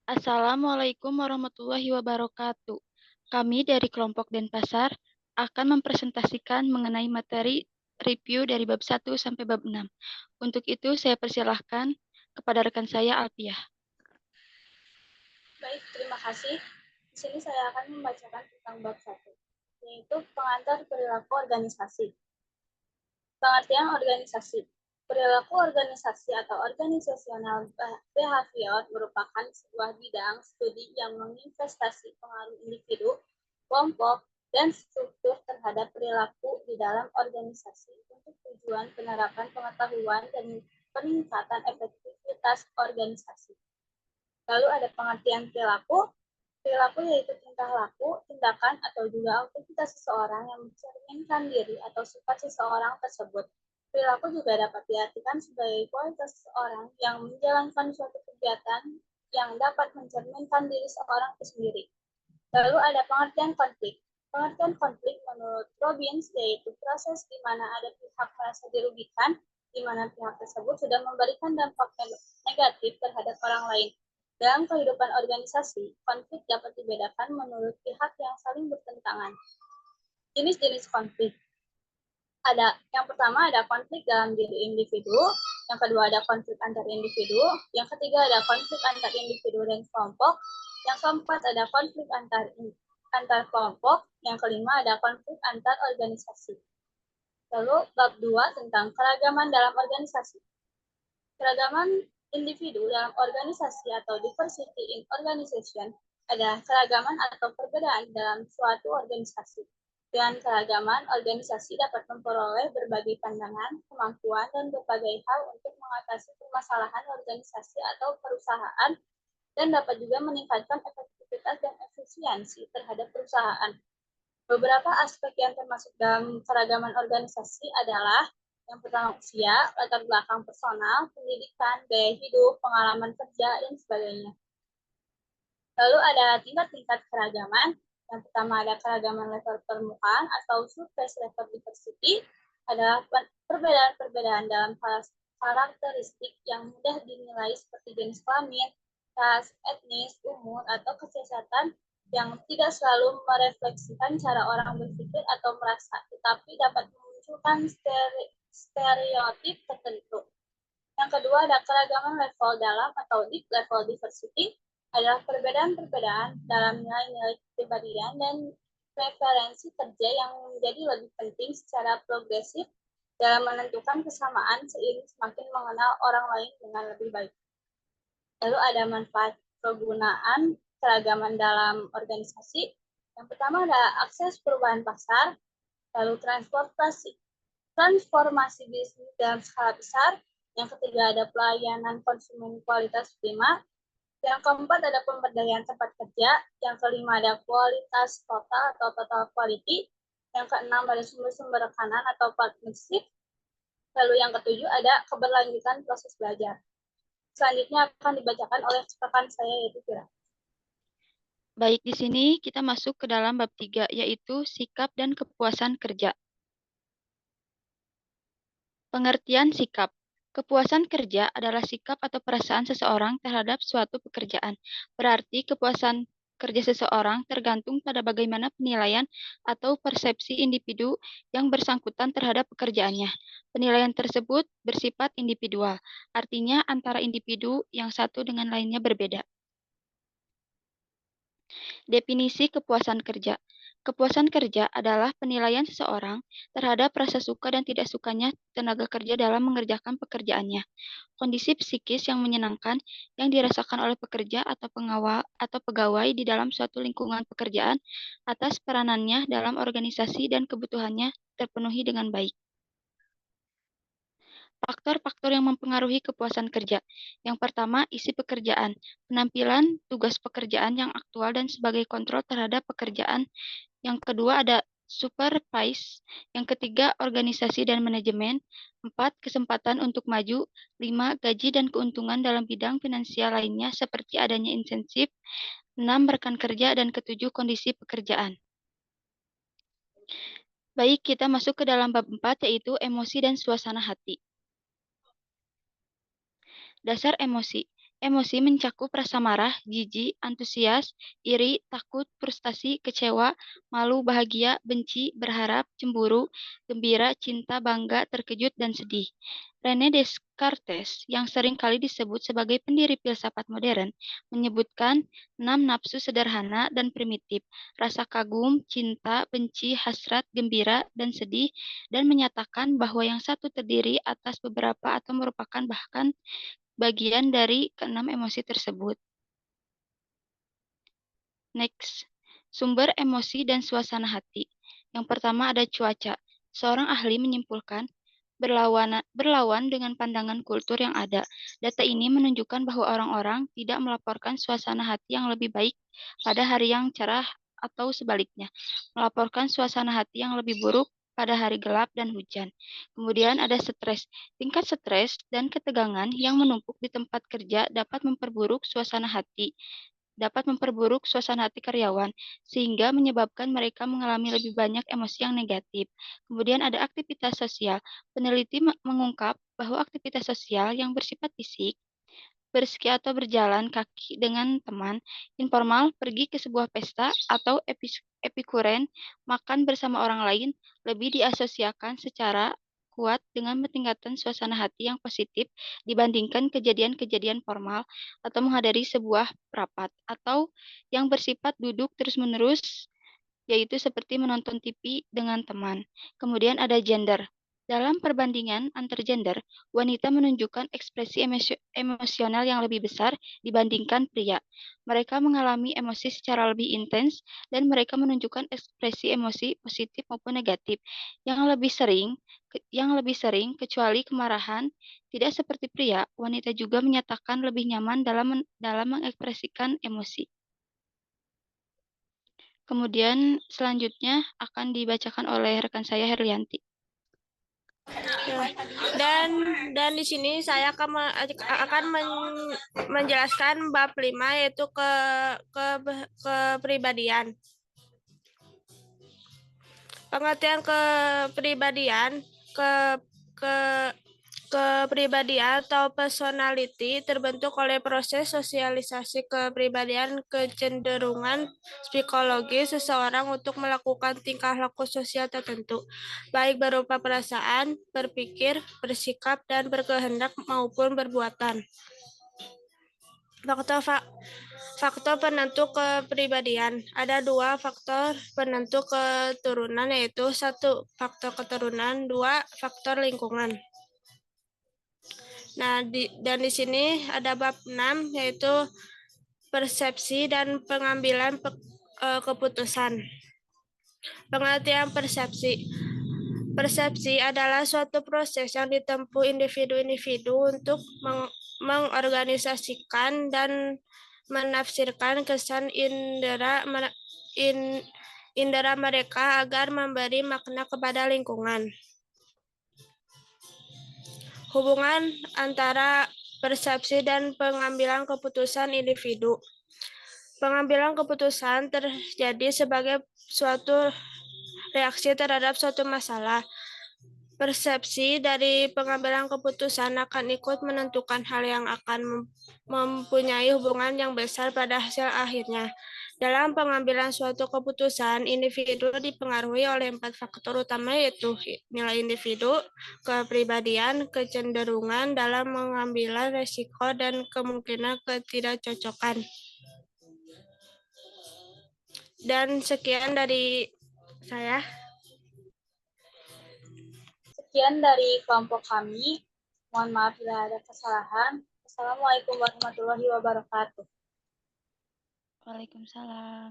Assalamualaikum warahmatullahi wabarakatuh. Kami dari kelompok Denpasar akan mempresentasikan mengenai materi review dari bab 1 sampai bab 6. Untuk itu saya persilahkan kepada rekan saya Alpiah. Baik, terima kasih. Di sini saya akan membacakan tentang bab 1, yaitu pengantar perilaku organisasi. Pengertian organisasi. Perilaku organisasi atau organisasional behavior merupakan sebuah bidang studi yang menginvestasi pengaruh individu, kelompok, dan struktur terhadap perilaku di dalam organisasi untuk tujuan penerapan pengetahuan dan peningkatan efektivitas organisasi. Lalu ada pengertian perilaku. Perilaku yaitu tingkah laku, tindakan, atau juga aktivitas seseorang yang mencerminkan diri atau sifat seseorang tersebut. Perilaku juga dapat diartikan sebagai kualitas seseorang yang menjalankan suatu kegiatan yang dapat mencerminkan diri seorang itu sendiri. Lalu ada pengertian konflik. Pengertian konflik menurut Robbins yaitu proses di mana ada pihak merasa dirugikan, di mana pihak tersebut sudah memberikan dampak negatif terhadap orang lain. Dalam kehidupan organisasi, konflik dapat dibedakan menurut pihak yang saling bertentangan. Jenis-jenis konflik. Yang pertama ada konflik dalam diri individu, yang kedua ada konflik antar individu, yang ketiga ada konflik antar individu dan kelompok, yang keempat ada konflik antar kelompok, yang kelima ada konflik antar organisasi. Lalu bab 2 tentang keragaman dalam organisasi. Keragaman individu dalam organisasi atau diversity in organization adalah keragaman atau perbedaan dalam suatu organisasi. Dengan keragaman, organisasi dapat memperoleh berbagai pandangan, kemampuan, dan berbagai hal untuk mengatasi permasalahan organisasi atau perusahaan, dan dapat juga meningkatkan efektivitas dan efisiensi terhadap perusahaan. Beberapa aspek yang termasuk dalam keragaman organisasi adalah yang pertama usia, latar belakang personal, pendidikan, gaya hidup, pengalaman kerja, dan sebagainya. Lalu ada tingkat-tingkat keragaman. Yang pertama ada keragaman level permukaan atau surface level diversity. Ada perbedaan-perbedaan dalam karakteristik yang mudah dinilai seperti jenis kelamin, ras, etnis, umur, atau kesehatan yang tidak selalu merefleksikan cara orang berpikir atau merasa, tetapi dapat memunculkan stereotip tertentu. Yang kedua ada keragaman level dalam atau deep level diversity, adalah perbedaan-perbedaan dalam nilai-nilai kepribadian dan preferensi kerja yang menjadi lebih penting secara progresif dalam menentukan kesamaan seiring semakin mengenal orang lain dengan lebih baik. Lalu ada manfaat penggunaan keragaman dalam organisasi. Yang pertama ada akses perubahan pasar, lalu transformasi bisnis dalam skala besar. Yang ketiga ada pelayanan konsumen kualitas prima. Yang keempat ada pemberdayaan tempat kerja. Yang kelima ada kualitas total atau total quality. Yang keenam ada sumber-sumber rekanan atau partnership. Lalu yang ketujuh ada keberlanjutan proses belajar. Selanjutnya akan dibacakan oleh rekan saya yaitu Fira. Baik, di sini kita masuk ke dalam bab 3 yaitu sikap dan kepuasan kerja. Pengertian sikap. Kepuasan kerja adalah sikap atau perasaan seseorang terhadap suatu pekerjaan. Berarti kepuasan kerja seseorang tergantung pada bagaimana penilaian atau persepsi individu yang bersangkutan terhadap pekerjaannya. Penilaian tersebut bersifat individual, artinya antara individu yang satu dengan lainnya berbeda. Definisi kepuasan kerja. Kepuasan kerja adalah penilaian seseorang terhadap rasa suka dan tidak sukanya tenaga kerja dalam mengerjakan pekerjaannya. Kondisi psikis yang menyenangkan yang dirasakan oleh pekerja atau pengawal atau pegawai di dalam suatu lingkungan pekerjaan atas peranannya dalam organisasi dan kebutuhannya terpenuhi dengan baik. Faktor-faktor yang mempengaruhi kepuasan kerja. Yang pertama, isi pekerjaan. Penampilan tugas pekerjaan yang aktual dan sebagai kontrol terhadap pekerjaan. Yang kedua ada supervise. Yang ketiga, organisasi dan manajemen. 4, kesempatan untuk maju. 5, gaji dan keuntungan dalam bidang finansial lainnya seperti adanya insentif. 6, rekan kerja. Dan ketujuh, kondisi pekerjaan. Baik, kita masuk ke dalam bab 4 yaitu emosi dan suasana hati. Dasar emosi. Emosi mencakup rasa marah, jijik, antusias, iri, takut, frustasi, kecewa, malu, bahagia, benci, berharap, cemburu, gembira, cinta, bangga, terkejut, dan sedih. René Descartes, yang sering kali disebut sebagai pendiri filsafat modern, menyebutkan 6 nafsu sederhana dan primitif, rasa kagum, cinta, benci, hasrat, gembira, dan sedih, dan menyatakan bahwa yang satu terdiri atas beberapa atau merupakan bahkan bagian dari keenam emosi tersebut. Next, sumber emosi dan suasana hati. Yang pertama ada cuaca. Seorang ahli menyimpulkan berlawan dengan pandangan kultur yang ada. Data ini menunjukkan bahwa orang-orang tidak melaporkan suasana hati yang lebih baik pada hari yang cerah atau sebaliknya, melaporkan suasana hati yang lebih buruk pada hari gelap dan hujan. Kemudian ada stres. Tingkat stres dan ketegangan yang menumpuk di tempat kerja dapat memperburuk suasana hati karyawan, sehingga menyebabkan mereka mengalami lebih banyak emosi yang negatif. Kemudian ada aktivitas sosial. Peneliti mengungkap bahwa aktivitas sosial yang bersifat fisik, berski atau berjalan kaki dengan teman, informal, pergi ke sebuah pesta, atau epikuren, makan bersama orang lain, lebih diasosiasikan secara kuat dengan meningkatkan suasana hati yang positif dibandingkan kejadian-kejadian formal atau menghadiri sebuah rapat, atau yang bersifat duduk terus-menerus yaitu seperti menonton TV dengan teman. Kemudian ada gender. Dalam perbandingan antar gender, wanita menunjukkan ekspresi emosional yang lebih besar dibandingkan pria. Mereka mengalami emosi secara lebih intens dan mereka menunjukkan ekspresi emosi positif maupun negatif yang lebih sering kecuali kemarahan. Tidak seperti pria, wanita juga menyatakan lebih nyaman dalam mengekspresikan emosi. Kemudian selanjutnya akan dibacakan oleh rekan saya Herlianti. Ya. Dan di sini saya akan menjelaskan bab 5 yaitu kepribadian. Pengertian kepribadian ke kepribadian atau personality terbentuk oleh proses sosialisasi kepribadian, kecenderungan psikologis seseorang untuk melakukan tingkah laku sosial tertentu, baik berupa perasaan, berpikir, bersikap, dan berkehendak maupun perbuatan. Faktor penentu kepribadian. Ada 2 faktor penentu keturunan, yaitu 1 faktor keturunan, 2 faktor lingkungan. Nah, dan di sini ada bab 6 yaitu persepsi dan pengambilan keputusan. Pengertian persepsi. Persepsi adalah suatu proses yang ditempuh individu-individu untuk mengorganisasikan dan menafsirkan kesan indera mereka agar memberi makna kepada lingkungan. Hubungan antara persepsi dan pengambilan keputusan individu. Pengambilan keputusan terjadi sebagai suatu reaksi terhadap suatu masalah. Persepsi dari pengambilan keputusan akan ikut menentukan hal yang akan mempunyai hubungan yang besar pada hasil akhirnya. Dalam pengambilan suatu keputusan, individu dipengaruhi oleh 4 faktor utama, yaitu nilai individu, kepribadian, kecenderungan dalam mengambil resiko, dan kemungkinan ketidakcocokan. Dan sekian dari saya. Sekian dari kelompok kami. Mohon maaf bila ada kesalahan. Assalamualaikum warahmatullahi wabarakatuh. Waalaikumsalam.